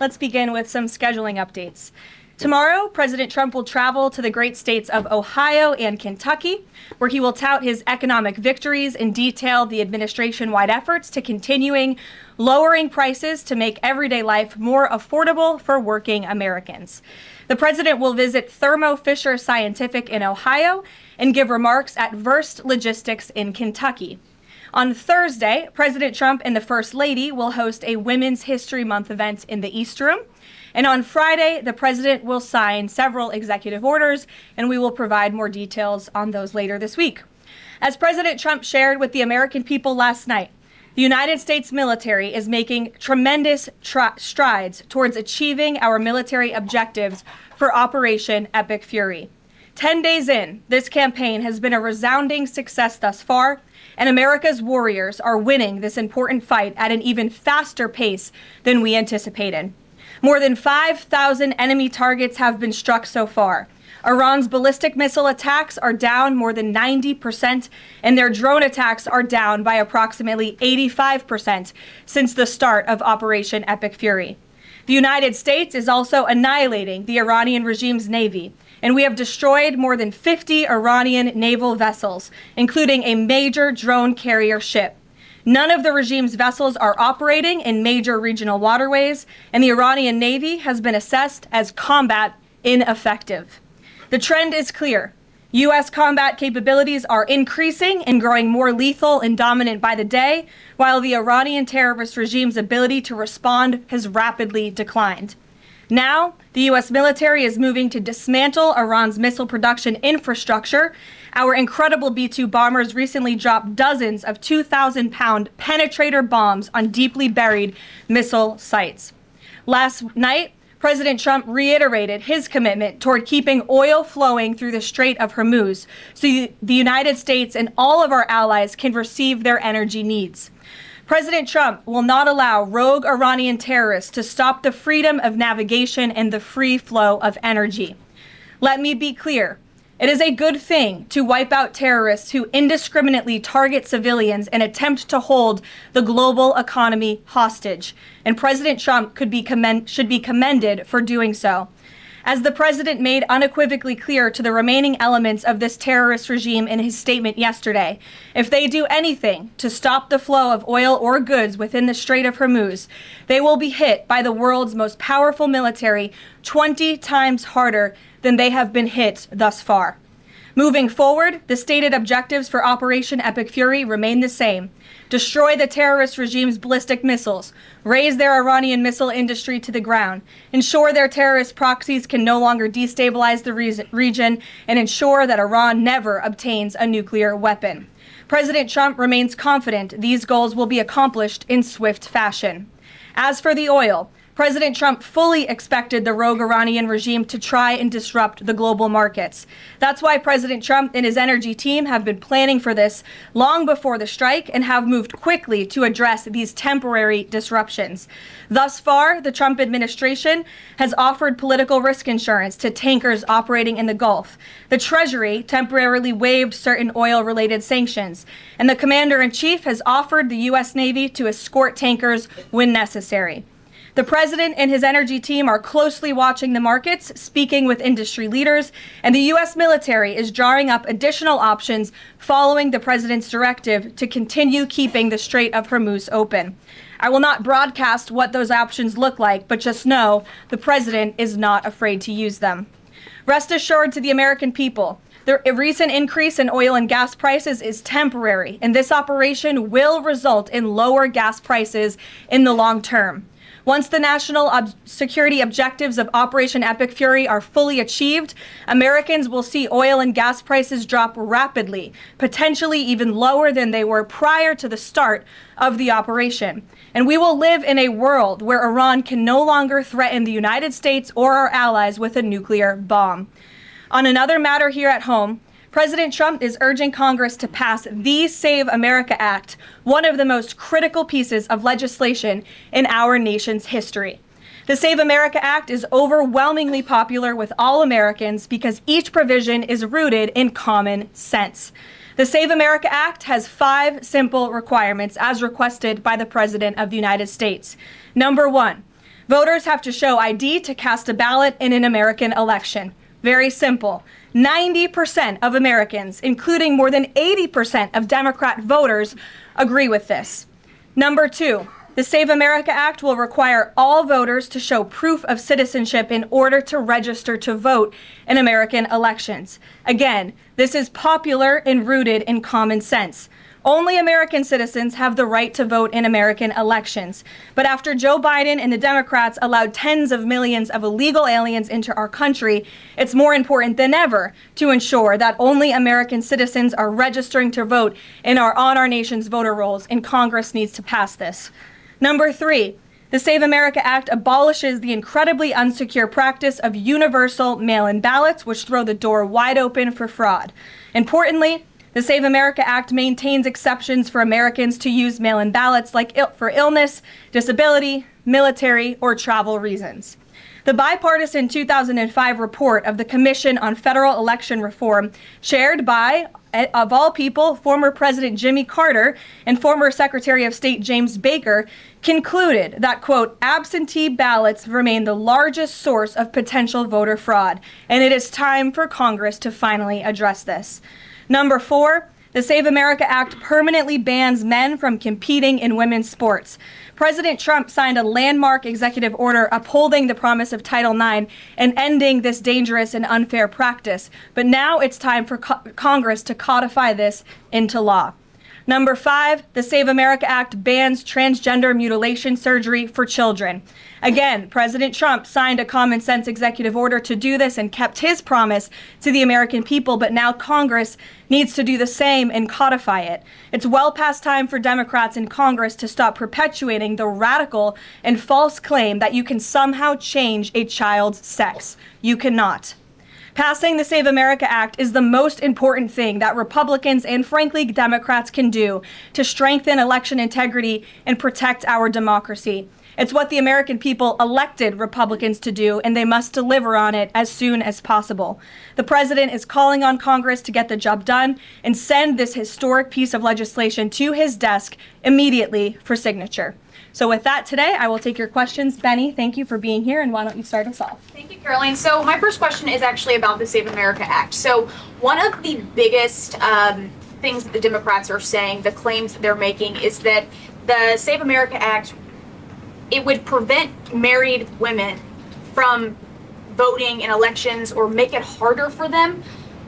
let's begin with some scheduling updates. Tomorrow, President Trump will travel to the great states of Ohio and Kentucky, where he will tout his economic victories and detail the administration-wide efforts to continuing lowering prices to make everyday life more affordable for working Americans. The president will visit Thermo Fisher Scientific in Ohio and give remarks at Verst Logistics in Kentucky. On Thursday, President Trump and the First Lady will host a Women's History Month event in the East Room. And on Friday, the president will sign several executive orders, and we will provide more details on those later this week. As President Trump shared with the American people last night, the United States military is making tremendous strides towards achieving our military objectives for Operation Epic Fury. 10 days in, this campaign has been a resounding success thus far, and America's warriors are winning this important fight at an even faster pace than we anticipated. More than 5,000 enemy targets have been struck so far. Iran's ballistic missile attacks are down more than 90%, and their drone attacks are down by approximately 85% since the start of Operation Epic Fury. The United States is also annihilating the Iranian regime's navy, and we have destroyed more than 50 Iranian naval vessels, including a major drone carrier ship. None of the regime's vessels are operating in major regional waterways, and the Iranian Navy has been assessed as combat ineffective. The trend is clear. U.S. combat capabilities are increasing and growing more lethal and dominant by the day, while the Iranian terrorist regime's ability to respond has rapidly declined. Now, the U.S. military is moving to dismantle Iran's missile production infrastructure. Our incredible B-2 bombers recently dropped dozens of 2,000-pound penetrator bombs on deeply buried missile sites. Last night, President Trump reiterated his commitment toward keeping oil flowing through the Strait of Hormuz so the United States and all of our allies can receive their energy needs. President Trump will not allow rogue Iranian terrorists to stop the freedom of navigation and the free flow of energy. Let me be clear. It is a good thing to wipe out terrorists who indiscriminately target civilians and attempt to hold the global economy hostage, and President Trump should be commended for doing so. As the president made unequivocally clear to the remaining elements of this terrorist regime in his statement yesterday, if they do anything to stop the flow of oil or goods within the Strait of Hormuz, they will be hit by the world's most powerful military 20 times harder than they have been hit thus far. Moving forward, the stated objectives for Operation Epic Fury remain the same. Destroy the terrorist regime's ballistic missiles, raise their Iranian missile industry to the ground, ensure their terrorist proxies can no longer destabilize the region, and ensure that Iran never obtains a nuclear weapon. President Trump remains confident these goals will be accomplished in swift fashion. As for the oil, President Trump fully expected the rogue Iranian regime to try and disrupt the global markets. That's why President Trump and his energy team have been planning for this long before the strike and have moved quickly to address these temporary disruptions. Thus far, the Trump administration has offered political risk insurance to tankers operating in the Gulf. The Treasury temporarily waived certain oil-related sanctions, and the Commander-in-Chief has offered the U.S. Navy to escort tankers when necessary. The president and his energy team are closely watching the markets, speaking with industry leaders, and the U.S. military is drawing up additional options following the president's directive to continue keeping the Strait of Hormuz open. I will not broadcast what those options look like, but just know the president is not afraid to use them. Rest assured to the American people, the recent increase in oil and gas prices is temporary, and this operation will result in lower gas prices in the long term. Once the national security objectives of Operation Epic Fury are fully achieved, Americans will see oil and gas prices drop rapidly, potentially even lower than they were prior to the start of the operation. And we will live in a world where Iran can no longer threaten the United States or our allies with a nuclear bomb. On another matter here at home, President Trump is urging Congress to pass the Save America Act, one of the most critical pieces of legislation in our nation's history. The Save America Act is overwhelmingly popular with all Americans because each provision is rooted in common sense. The Save America Act has 5 simple requirements as requested by the President of the United States. Number 1, Voters have to show ID to cast a ballot in an American election. Very simple. 90% of Americans, including more than 80% of Democrat voters, agree with this. Number 2, the Save America Act will require all voters to show proof of citizenship in order to register to vote in American elections. Again, this is popular and rooted in common sense. Only American citizens have the right to vote in American elections. But after Joe Biden and the Democrats allowed tens of millions of illegal aliens into our country, it's more important than ever to ensure that only American citizens are registering to vote on our nation's voter rolls, and Congress needs to pass this. Number 3, the Save America Act abolishes the incredibly unsecure practice of universal mail-in ballots, which throw the door wide open for fraud. Importantly, the Save America Act maintains exceptions for Americans to use mail-in ballots for illness, disability, military, or travel reasons. The bipartisan 2005 report of the Commission on Federal Election Reform, chaired by, of all people, former President Jimmy Carter and former Secretary of State James Baker, concluded that, quote, absentee ballots remain the largest source of potential voter fraud, and it is time for Congress to finally address this. Number 4, the Save America Act permanently bans men from competing in women's sports. President Trump signed a landmark executive order upholding the promise of Title IX and ending this dangerous and unfair practice. But now it's time for Congress to codify this into law. Number 5, the Save America Act bans transgender mutilation surgery for children. Again, President Trump signed a common sense executive order to do this and kept his promise to the American people, but now Congress needs to do the same and codify it. It's well past time for Democrats in Congress to stop perpetuating the radical and false claim that you can somehow change a child's sex. You cannot. Passing the Save America Act is the most important thing that Republicans and, frankly, Democrats can do to strengthen election integrity and protect our democracy. It's what the American people elected Republicans to do, and they must deliver on it as soon as possible. The president is calling on Congress to get the job done and send this historic piece of legislation to his desk immediately for signature. So with that, today, I will take your questions. Benny, thank you for being here, and why don't you start us off? Thank you, Karoline. So my first question is actually about the Save America Act. So one of the biggest things that the Democrats are saying, the claims that they're making, is that the Save America Act, it would prevent married women from voting in elections or make it harder for them.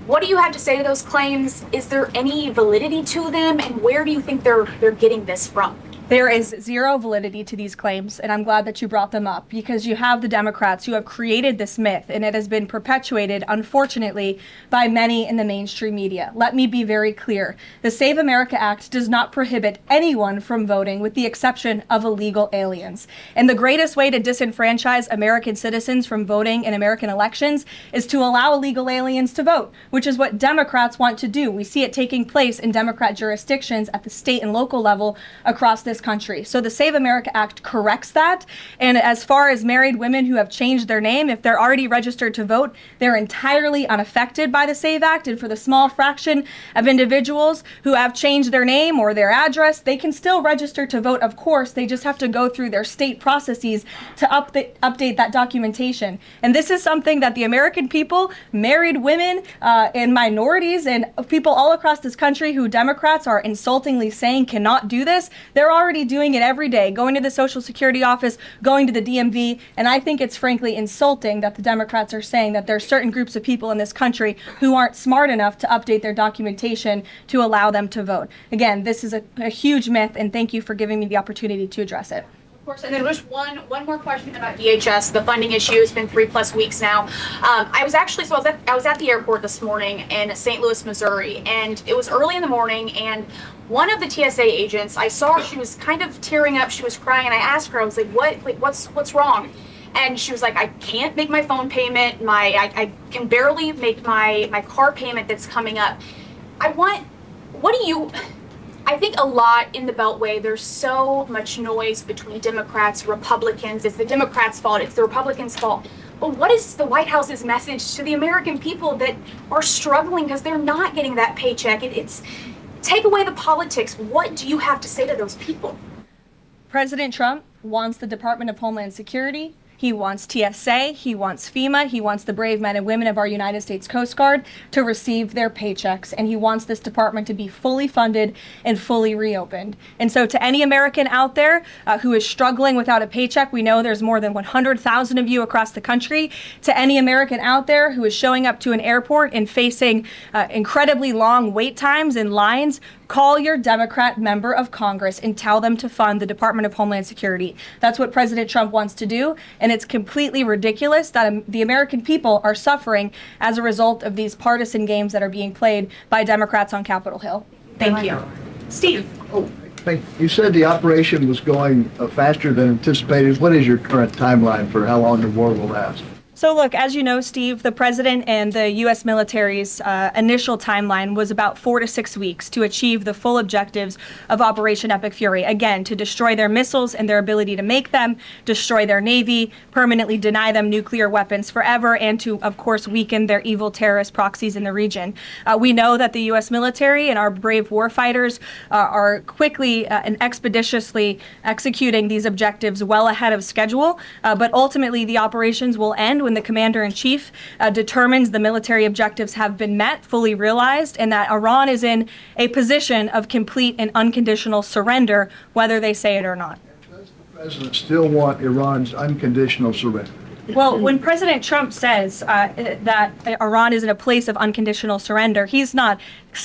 What do you have to say to those claims? Is there any validity to them, and where do you think they're getting this from? There is zero validity to these claims, and I'm glad that you brought them up, because you have the Democrats who have created this myth, and it has been perpetuated, unfortunately, by many in the mainstream media. Let me be very clear. The Save America Act does not prohibit anyone from voting, with the exception of illegal aliens. And the greatest way to disenfranchise American citizens from voting in American elections is to allow illegal aliens to vote, which is what Democrats want to do. We see it taking place in Democrat jurisdictions at the state and local level across this country. So the Save America Act corrects that. And as far as married women who have changed their name, if they're already registered to vote, they're entirely unaffected by the Save Act. And for the small fraction of individuals who have changed their name or their address, they can still register to vote, of course. They just have to go through their state processes to update that documentation. And this is something that the American people, married women, and minorities, and people all across this country who Democrats are insultingly saying cannot do this, they're already doing it every day, going to the Social Security office, going to the DMV, and I think it's frankly insulting that the Democrats are saying that there are certain groups of people in this country who aren't smart enough to update their documentation to allow them to vote. Again, this is a huge myth, and thank you for giving me the opportunity to address it. Of course, and then just one more question about DHS. The funding issue has been 3+ weeks now. I was at the airport this morning in St. Louis, Missouri, and it was early in the morning, and one of the TSA agents, I saw her, she was kind of tearing up, she was crying, and I asked her, I was like, what's wrong? And she was like, I can't make my phone payment, I can barely make my car payment that's coming up. I think a lot in the Beltway, there's so much noise between Democrats, Republicans. It's the Democrats' fault, it's the Republicans' fault. But what is the White House's message to the American people that are struggling because they're not getting that paycheck? It's take away the politics. What do you have to say to those people? President Trump wants the Department of Homeland Security. He wants TSA, he wants FEMA, he wants the brave men and women of our United States Coast Guard to receive their paychecks, and he wants this department to be fully funded and fully reopened. And so to any American out there who is struggling without a paycheck, we know there's more than 100,000 of you across the country. To any American out there who is showing up to an airport and facing incredibly long wait times and lines, call your Democrat member of Congress and tell them to fund the Department of Homeland Security. That's what President Trump wants to do, and it's completely ridiculous that the American people are suffering as a result of these partisan games that are being played by Democrats on Capitol Hill. Thank you. Steve. You said the operation was going faster than anticipated. What is your current timeline for how long the war will last? So look, as you know, Steve, the president and the U.S. military's initial timeline was about 4 to 6 weeks to achieve the full objectives of Operation Epic Fury. Again, to destroy their missiles and their ability to make them, destroy their navy, permanently deny them nuclear weapons forever, and to, of course, weaken their evil terrorist proxies in the region. We know that the U.S. military and our brave warfighters are quickly and expeditiously executing these objectives well ahead of schedule, but ultimately the operations will end when the commander-in-chief determines the military objectives have been met, fully realized, and that Iran is in a position of complete and unconditional surrender, whether they say it or not. Does the president still want Iran's unconditional surrender? Well, when President Trump says that Iran is in a place of unconditional surrender, he's not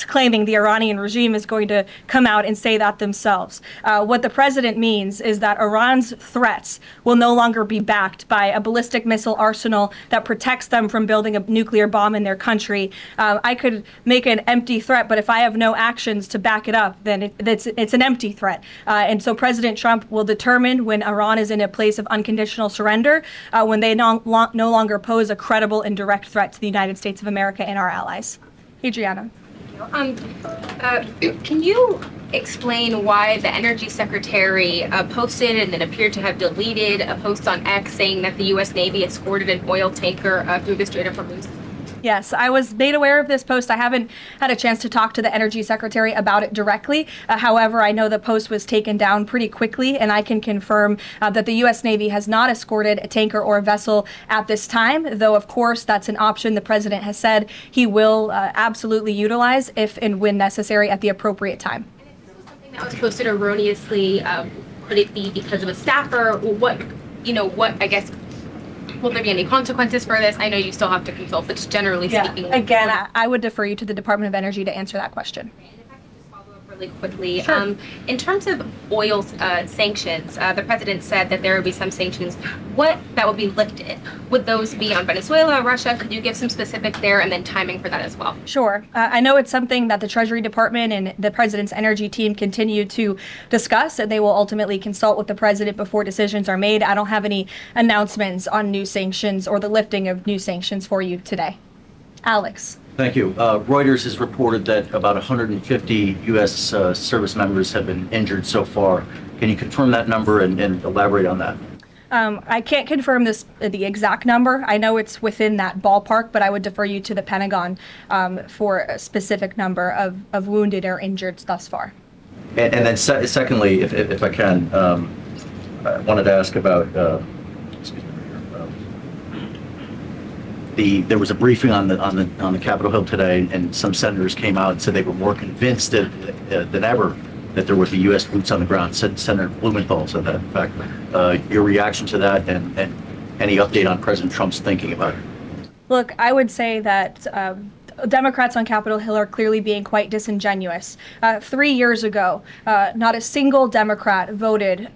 claiming the Iranian regime is going to come out and say that themselves. What the president means is that Iran's threats will no longer be backed by a ballistic missile arsenal that protects them from building a nuclear bomb in their country. I could make an empty threat, but if I have no actions to back it up, then it's an empty threat. And so President Trump will determine when Iran is in a place of unconditional surrender, when they no longer pose a credible and direct threat to the United States of America and our allies. Adriana. Can you explain why the Energy Secretary posted and then appeared to have deleted a post on X saying that the U.S. Navy escorted an oil tanker through the Strait of Hormuz? Yes, I was made aware of this post. I haven't had a chance to talk to the Energy Secretary about it directly. However, I know the post was taken down pretty quickly, and I can confirm that the U.S. Navy has not escorted a tanker or a vessel at this time, though, of course, that's an option the president has said he will absolutely utilize if and when necessary at the appropriate time. And if this was something that was posted erroneously, could it be because of a staffer? Will there be any consequences for this? I know you still have to consult, but just generally speaking. Again, I would defer you to the Department of Energy to answer that question. And if I could just follow up really quickly. Sure. In terms of oil sanctions, the president said that there would be some sanctions that would be lifted. Would those be on Venezuela, Russia? Could you give some specifics there and then timing for that as well? Sure. I know it's something that the Treasury Department and the president's energy team continue to discuss, and they will ultimately consult with the president before decisions are made. I don't have any announcements on new sanctions or the lifting of new sanctions for you today. Alex. Thank you. Reuters has reported that about 150 U.S. service members have been injured so far. Can you confirm that number and elaborate on that? I can't confirm the exact number. I know it's within that ballpark, but I would defer you to the Pentagon for a specific number of wounded or injured thus far. And then secondly, if I can, I wanted to ask about, there was a briefing on the Capitol Hill today, and some senators came out and said they were more convinced than ever that there would be U.S. boots on the ground. Senator Blumenthal said that. In fact, your reaction to that and any update on President Trump's thinking about it? Look, I would say that Democrats on Capitol Hill are clearly being quite disingenuous. 3 years ago, not a single Democrat voted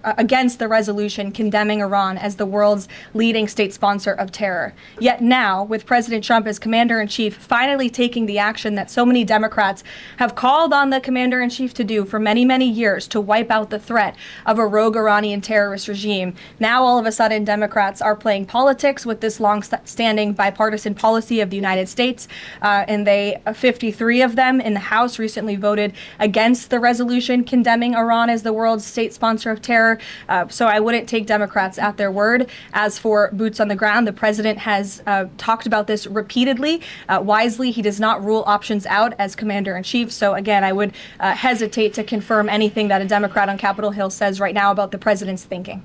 against the resolution condemning Iran as the world's leading state sponsor of terror. Yet now, with President Trump as commander-in-chief finally taking the action that so many Democrats have called on the commander-in-chief to do for many, many years to wipe out the threat of a rogue Iranian terrorist regime, now all of a sudden Democrats are playing politics with this long-standing bipartisan policy of the United United States. And 53 of them in the House recently voted against the resolution condemning Iran as the world's state sponsor of terror. So I wouldn't take Democrats at their word. As for boots on the ground, the president has talked about this repeatedly. Wisely, he does not rule options out as commander-in-chief. So again, I would hesitate to confirm anything that a Democrat on Capitol Hill says right now about the president's thinking.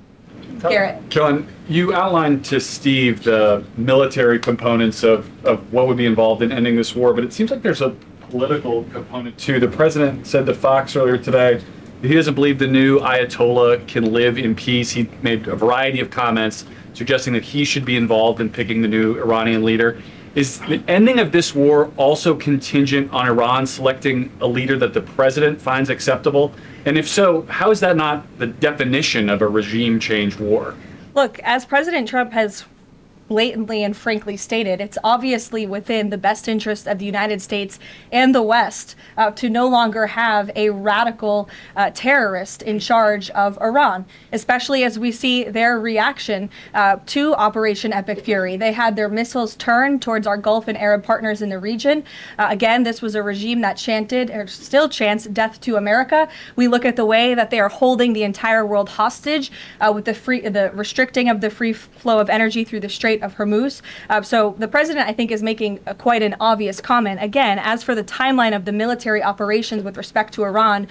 Garrett. John, you outlined to Steve the military components of what would be involved in ending this war, but it seems like there's a political component too. The president said to Fox earlier today that he doesn't believe the new Ayatollah can live in peace. He made a variety of comments suggesting that he should be involved in picking the new Iranian leader. Is the ending of this war also contingent on Iran selecting a leader that the president finds acceptable? And if so, how is that not the definition of a regime change war? Look, as President Trump has blatantly and frankly stated, it's obviously within the best interest of the United States and the West to no longer have a radical terrorist in charge of Iran, especially as we see their reaction to Operation Epic Fury. They had their missiles turned towards our Gulf and Arab partners in the region. Again, this was a regime that chanted, or still chants, death to America. We look at the way that they are holding the entire world hostage with the restricting of the free flow of energy through the Strait of Hormuz. So the president, I think, is making quite an obvious comment. Again, as for the timeline of the military operations with respect to Iran,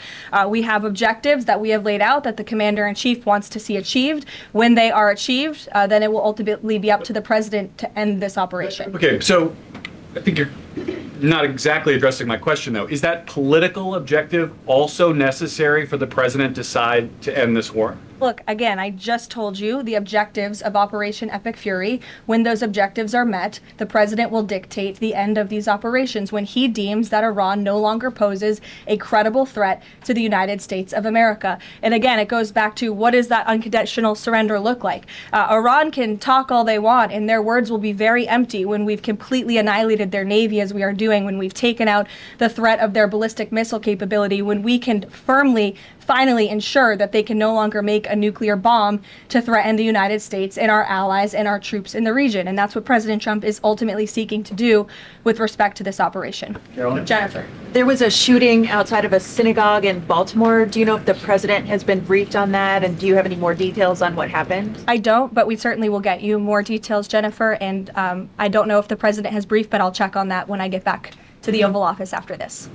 we have objectives that we have laid out that the commander-in-chief wants to see achieved. When they are achieved, then it will ultimately be up to the president to end this operation. Okay, so I think you're not exactly addressing my question, though. Is that political objective also necessary for the president to decide to end this war? Look, again, I just told you the objectives of Operation Epic Fury. When those objectives are met, the president will dictate the end of these operations when he deems that Iran no longer poses a credible threat to the United States of America. And again, it goes back to what does that unconditional surrender look like? Iran can talk all they want, and their words will be very empty when we've completely annihilated their navy as we are doing, when we've taken out the threat of their ballistic missile capability, when we can firmly finally ensure that they can no longer make a nuclear bomb to threaten the United States and our allies and our troops in the region. And that's what President Trump is ultimately seeking to do with respect to this operation. Karoline? Jennifer. There was a shooting outside of a synagogue in Baltimore. Do you know if the president has been briefed on that? And do you have any more details on what happened? I don't, but we certainly will get you more details, Jennifer. And I don't know if the president has briefed, but I'll check on that when I get back to the Oval Office after this.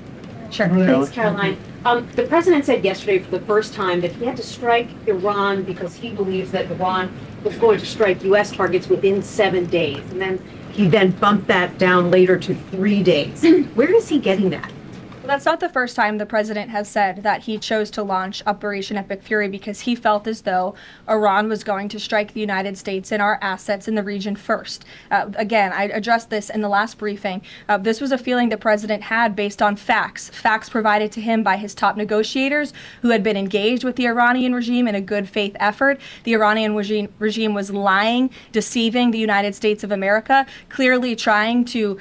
Sure. Thanks, Caroline. The president said yesterday for the first time that he had to strike Iran because he believes that Iran was going to strike U.S. targets within 7 days. And then he bumped that down later to 3 days. Where is he getting that? Well, that's not the first time the president has said that he chose to launch Operation Epic Fury because he felt as though Iran was going to strike the United States and our assets in the region first. Again, I addressed this in the last briefing. This was a feeling the president had based on facts provided to him by his top negotiators who had been engaged with the Iranian regime in a good faith effort. The Iranian regime was lying, deceiving the United States of America, clearly trying to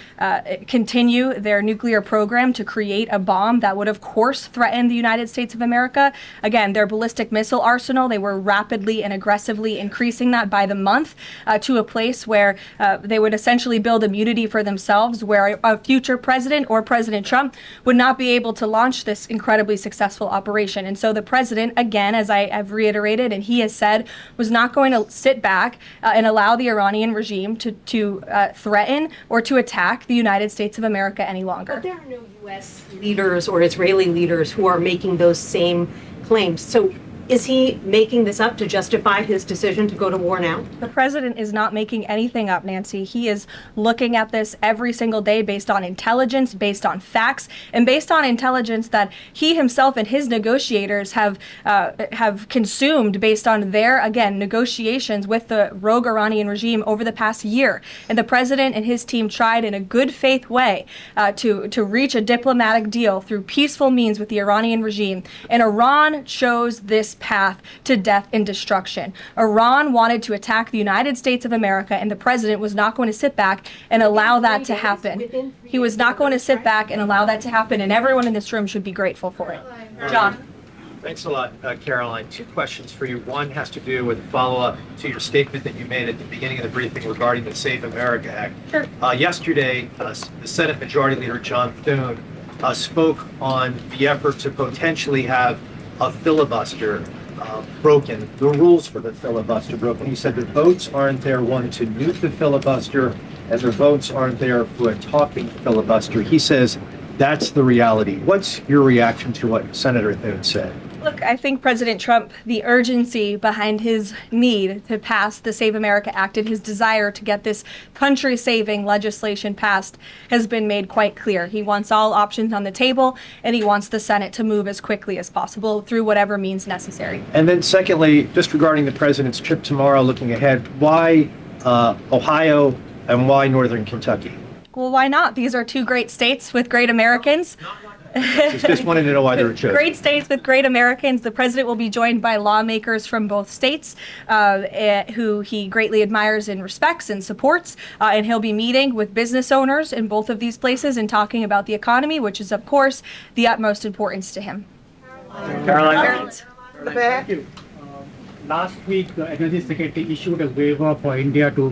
continue their nuclear program to create a bomb that would, of course, threaten the United States of America. Again, their ballistic missile arsenal, they were rapidly and aggressively increasing that by the month to a place where they would essentially build immunity for themselves, where a future president or President Trump would not be able to launch this incredibly successful operation. And so the president, again, as I have reiterated and he has said, was not going to sit back and allow the Iranian regime to threaten or to attack the United States of America any longer. But there are no U.S. leaders or Israeli leaders who are making those same claims. So is he making this up to justify his decision to go to war now? The president is not making anything up, Nancy. He is looking at this every single day based on intelligence, based on facts, and based on intelligence that he himself and his negotiators have consumed based on their, again, negotiations with the rogue Iranian regime over the past year. And the president and his team tried in a good faith way to reach a diplomatic deal through peaceful means with the Iranian regime. And Iran chose this path to death and destruction. Iran wanted to attack the United States of America, and the president was not going to sit back and allow that to happen. He was not going to sit back and allow that to happen, and everyone in this room should be grateful for it. John. Thanks a lot, Caroline. Two questions for you. One has to do with a follow-up to your statement that you made at the beginning of the briefing regarding the Save America Act. Sure. Yesterday, the Senate Majority Leader John Thune spoke on the effort to potentially have a filibuster broken, the rules for the filibuster broken. He said the votes aren't there, one, to nuke the filibuster, and the votes aren't there for a talking filibuster. He says that's the reality. What's your reaction to what Senator Thune said? Look, I think President Trump, the urgency behind his need to pass the Save America Act and his desire to get this country-saving legislation passed has been made quite clear. He wants all options on the table, and he wants the Senate to move as quickly as possible through whatever means necessary. And then secondly, just regarding the president's trip tomorrow, looking ahead, why Ohio and why Northern Kentucky? Well, why not? These are two great states with great Americans. Just wanted to know why they were chosen. Great states with great Americans. The president will be joined by lawmakers from both states who he greatly admires and respects and supports. And he'll be meeting with business owners in both of these places and talking about the economy, which is, of course, the utmost importance to him. Caroline. Thank you. Last week, the Energy Secretary issued a waiver for India to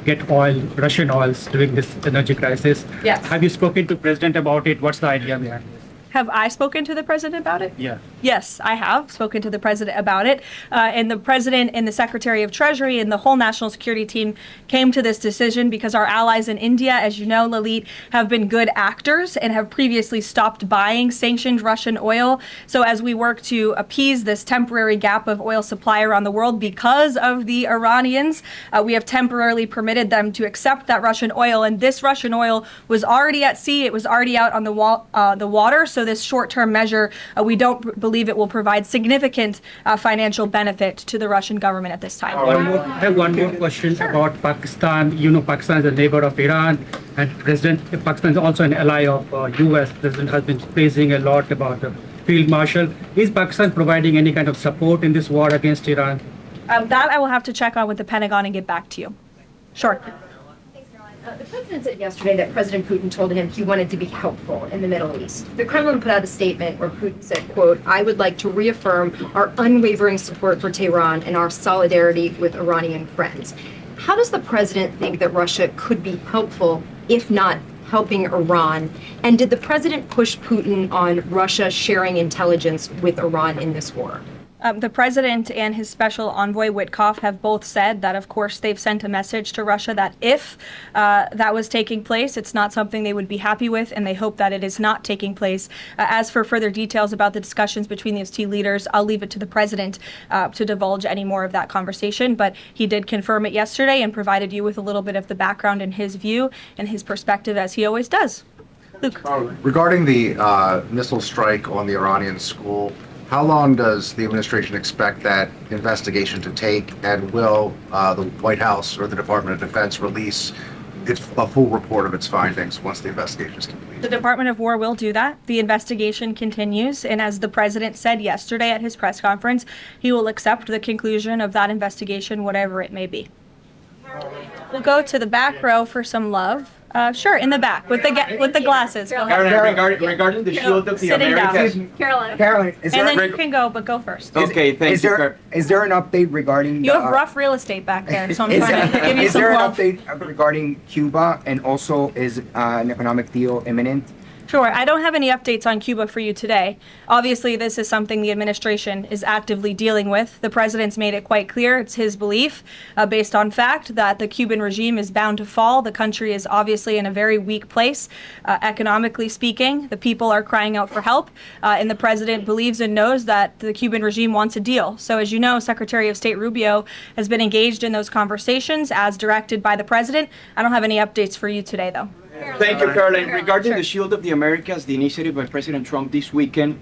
get oil, Russian oils, during this energy crisis. Yes. Have you spoken to President about it? What's the idea behind this? Have I spoken to the president about it? Yeah. Yes, I have spoken to the president about it. And the president and the Secretary of Treasury and the whole national security team came to this decision because our allies in India, as you know, Leavitt, have been good actors and have previously stopped buying sanctioned Russian oil. So as we work to appease this temporary gap of oil supply around the world because of the Iranians, we have temporarily permitted them to accept that Russian oil. And this Russian oil was already at sea. It was already out on the water. So this short-term measure, we don't believe it will provide significant financial benefit to the Russian government at this time. I have one more question about Pakistan. You know, Pakistan is a neighbor of Iran, and Pakistan is also an ally of U.S. President has been praising a lot about the field marshal. Is Pakistan providing any kind of support in this war against Iran? That I will have to check on with the Pentagon and get back to you. Sure. The president said yesterday that President Putin told him he wanted to be helpful in the Middle East. The Kremlin put out a statement where Putin said, quote, "I would like to reaffirm our unwavering support for Tehran and our solidarity with Iranian friends." How does the president think that Russia could be helpful, if not helping Iran? And did the president push Putin on Russia sharing intelligence with Iran in this war? The president and his special envoy Witkoff have both said that, of course, they've sent a message to Russia that if that was taking place, it's not something they would be happy with, and they hope that it is not taking place. As for further details about the discussions between these two leaders, I'll leave it to the president to divulge any more of that conversation. But he did confirm it yesterday and provided you with a little bit of the background and his view and his perspective, as he always does. Luke. Regarding the missile strike on the Iranian school, how long does the administration expect that investigation to take, and will the White House or the Department of Defense release a full report of its findings once the investigation is complete? The Department of War will do that. The investigation continues, and as the president said yesterday at his press conference, he will accept the conclusion of that investigation, whatever it may be. We'll go to the back row for some love. Sure, in the back with the glasses. Go ahead. Caroline, regarding the shield of the Sitting down. Americas. Caroline, And then you can go, but go first. Okay, thank you. Is there an update regarding? You have rough real estate back there, so I'm trying to give you Is some there an love. update regarding Cuba, and also is an economic deal imminent? Sure. I don't have any updates on Cuba for you today. Obviously, this is something the administration is actively dealing with. The president's made it quite clear. It's his belief, based on fact, that the Cuban regime is bound to fall. The country is obviously in a very weak place, economically speaking. The people are crying out for help, and the president believes and knows that the Cuban regime wants a deal. So as you know, Secretary of State Rubio has been engaged in those conversations as directed by the president. I don't have any updates for you today, though. Thank you, Caroline. Regarding the Shield of the Americas, the initiative by President Trump this weekend,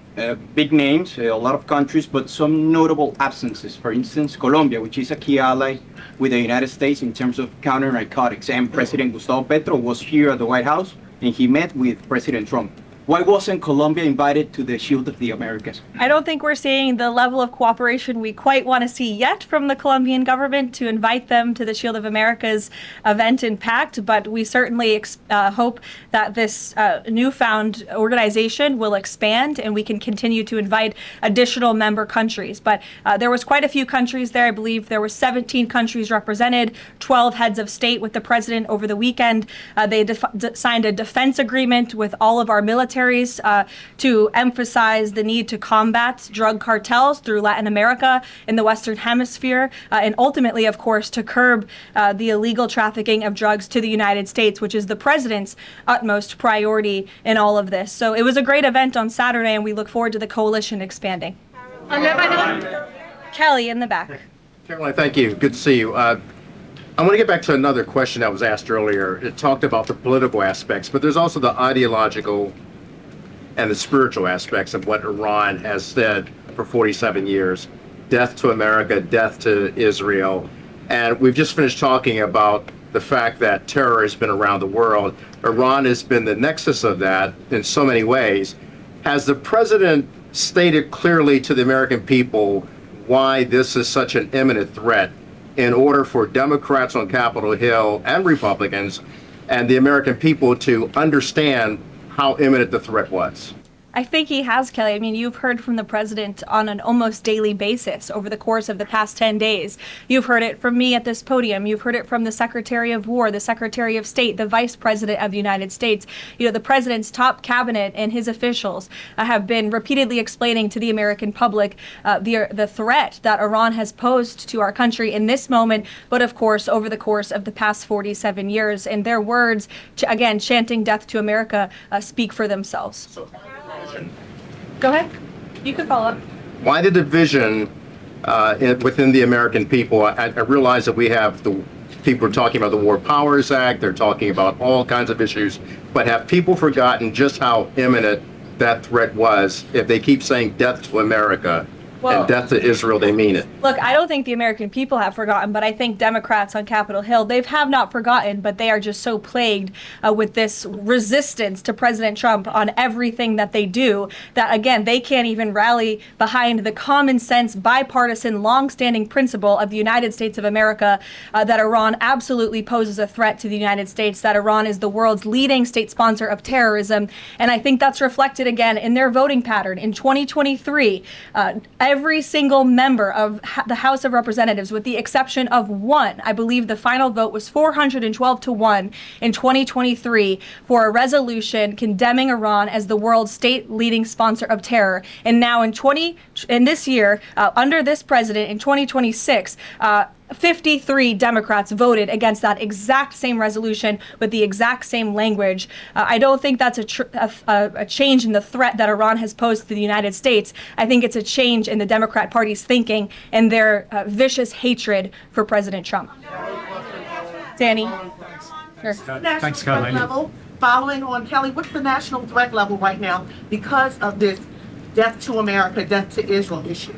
big names, a lot of countries, but some notable absences. For instance, Colombia, which is a key ally with the United States in terms of counter-narcotics. And President Gustavo Petro was here at the White House, and he met with President Trump. Why wasn't Colombia invited to the Shield of the Americas? I don't think we're seeing the level of cooperation we quite want to see yet from the Colombian government to invite them to the Shield of America's event in PACT, but we certainly hope that this newfound organization will expand and we can continue to invite additional member countries. But there was quite a few countries there. I believe there were 17 countries represented, 12 heads of state with the president over the weekend. They signed a defense agreement with all of our militaries to emphasize the need to combat drug cartels through Latin America in the Western Hemisphere, and ultimately, of course, to curb the illegal trafficking of drugs to the United States, which is the president's utmost priority in all of this. So it was a great event on Saturday, and we look forward to the coalition expanding. Kelly in the back. Karoline, thank you. Good to see you. I want to get back to another question that was asked earlier. It talked about the political aspects, but there's also the ideological and the spiritual aspects of what Iran has said for 47 years. Death to America, death to Israel. And we've just finished talking about the fact that terror has been around the world. Iran has been the nexus of that in so many ways. Has the president stated clearly to the American people why this is such an imminent threat in order for Democrats on Capitol Hill and Republicans and the American people to understand how imminent the threat was? I think he has, Kelly. I mean, you've heard from the president on an almost daily basis over the course of the past 10 days. You've heard it from me at this podium. You've heard it from the Secretary of War, the Secretary of State, the Vice President of the United States. You know, the president's top cabinet and his officials have been repeatedly explaining to the American public the threat that Iran has posed to our country in this moment, but of course, over the course of the past 47 years. And their words, again, chanting death to America, speak for themselves. Go ahead. You can follow up. Why the division within the American people? I realize that we have the people are talking about the War Powers Act. They're talking about all kinds of issues. But have people forgotten just how imminent that threat was? If they keep saying death to America and death to Israel, they mean it. Look, I don't think the American people have forgotten, but I think Democrats on Capitol Hill, they have not forgotten, but they are just so plagued with this resistance to President Trump on everything that they do that, again, they can't even rally behind the common sense, bipartisan, long-standing principle of the United States of America that Iran absolutely poses a threat to the United States, that Iran is the world's leading state sponsor of terrorism. And I think that's reflected again in their voting pattern. In 2023, every single member of the House of Representatives, with the exception of one, I believe the final vote was 412 to 1 in 2023 for a resolution condemning Iran as the world's state leading sponsor of terror. And now in this year, under this president in 2026, 53 Democrats voted against that exact same resolution with the exact same language. I don't think that's a change in the threat that Iran has posed to the United States. I think it's a change in the Democrat Party's thinking and their vicious hatred for President Trump. Danny? Sure. Thanks, Karoline. Level, following on Kelly, what's the national threat level right now because of this death to America, death to Israel issue?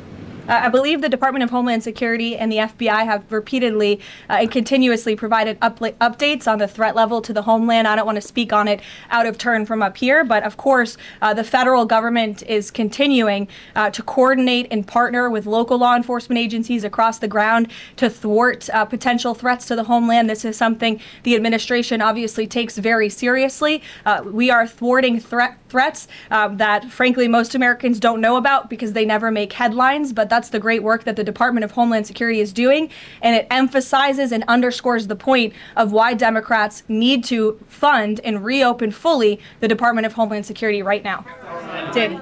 I believe the Department of Homeland Security and the FBI have repeatedly and continuously provided updates on the threat level to the homeland. I don't want to speak on it out of turn from up here, but of course, the federal government is continuing to coordinate and partner with local law enforcement agencies across the ground to thwart potential threats to the homeland. This is something the administration obviously takes very seriously. We are thwarting threats that, frankly, most Americans don't know about because they never make headlines, but that's the great work that the Department of Homeland Security is doing, and it emphasizes and underscores the point of why Democrats need to fund and reopen fully the Department of Homeland Security right now. Danny.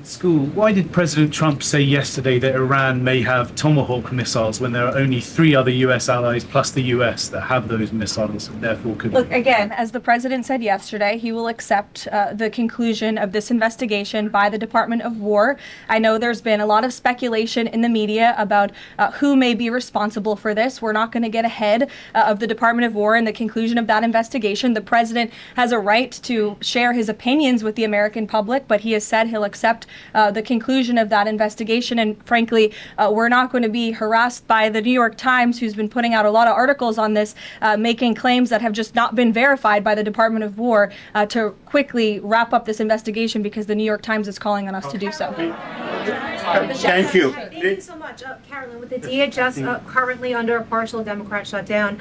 School. Why did President Trump say yesterday that Iran may have Tomahawk missiles when there are only 3 other U.S. allies plus the U.S. that have those missiles and therefore could... Look, again, as the president said yesterday, he will accept the conclusion of this investigation by the Department of War. I know there's been a lot of speculation in the media about who may be responsible for this. We're not going to get ahead of the Department of War and the conclusion of that investigation. The president has a right to share his opinions with the American public, but he has said he'll accept the conclusion of that investigation. And frankly, we're not going to be harassed by the New York Times, who's been putting out a lot of articles on this, making claims that have just not been verified by the Department of War, to quickly wrap up this investigation because the New York Times is calling on us to do so. Thank you. Thank you so much. Karoline, with the DHS currently under a partial Democrat shutdown,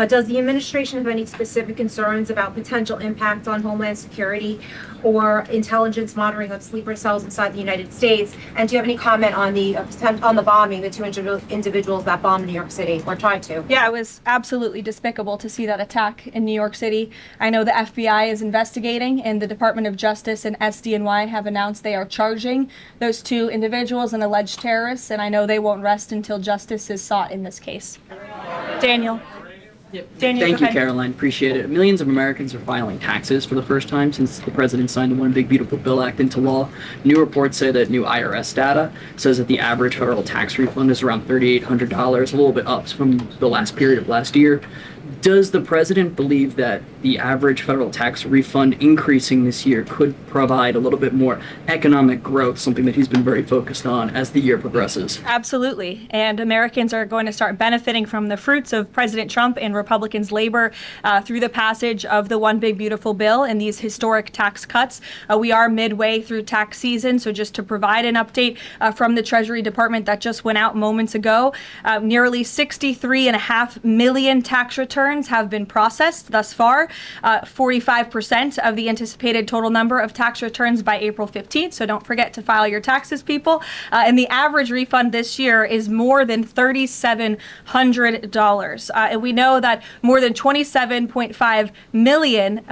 does the administration have any specific concerns about potential impact on Homeland Security or intelligence monitoring of sleeper cells inside the United States? And do you have any comment on the bombing, the two individuals that bombed New York City or tried to? Yeah, it was absolutely despicable to see that attack in New York City. I know the FBI is investigating, and the Department of Justice and SDNY have announced they are charging those two individuals and alleged terrorists, and I know they won't rest until justice is sought in this case. Daniel. Daniel, Thank you, go ahead. Caroline. Appreciate it. Millions of Americans are filing taxes for the first time since the president signed the One Big Beautiful Bill Act into law. New reports say that new IRS data says that the average federal tax refund is around $3,800, a little bit up from the last period of last year. Does the president believe that the average federal tax refund increasing this year could provide a little bit more economic growth, something that he's been very focused on as the year progresses? Absolutely. And Americans are going to start benefiting from the fruits of President Trump and Republicans' labor through the passage of the One Big Beautiful Bill and these historic tax cuts. We are midway through tax season, so just to provide an update from the Treasury Department that just went out moments ago, nearly 63.5 million tax returns have been processed thus far, 45% of the anticipated total number of tax returns by April 15th, so don't forget to file your taxes, people. And the average refund this year is more than $3,700. And we know that more than 27.5 million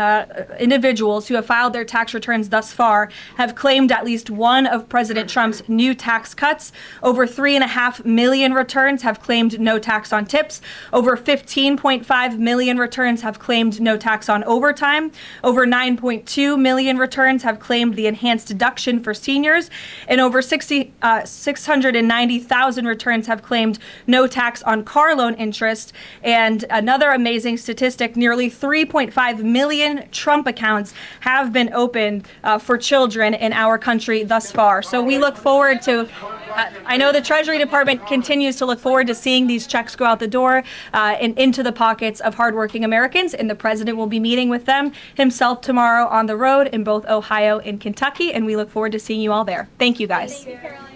individuals who have filed their tax returns thus far have claimed at least one of President Trump's new tax cuts. Over 3.5 million returns have claimed no tax on tips. Over 15.5 million returns have claimed no tax on overtime. Over 9.2 million returns have claimed the enhanced deduction for seniors. And over 690,000 returns have claimed no tax on car loan interest. And another amazing statistic, nearly 3.5 million Trump accounts have been opened for children in our country thus far. So we look forward to, I know the Treasury Department continues to look forward to seeing these checks go out the door and into the pockets of hardworking Americans, and the president will be meeting with them himself tomorrow on the road in both Ohio and Kentucky, and we look forward to seeing you all there. Thank you, guys. Thank you, Caroline.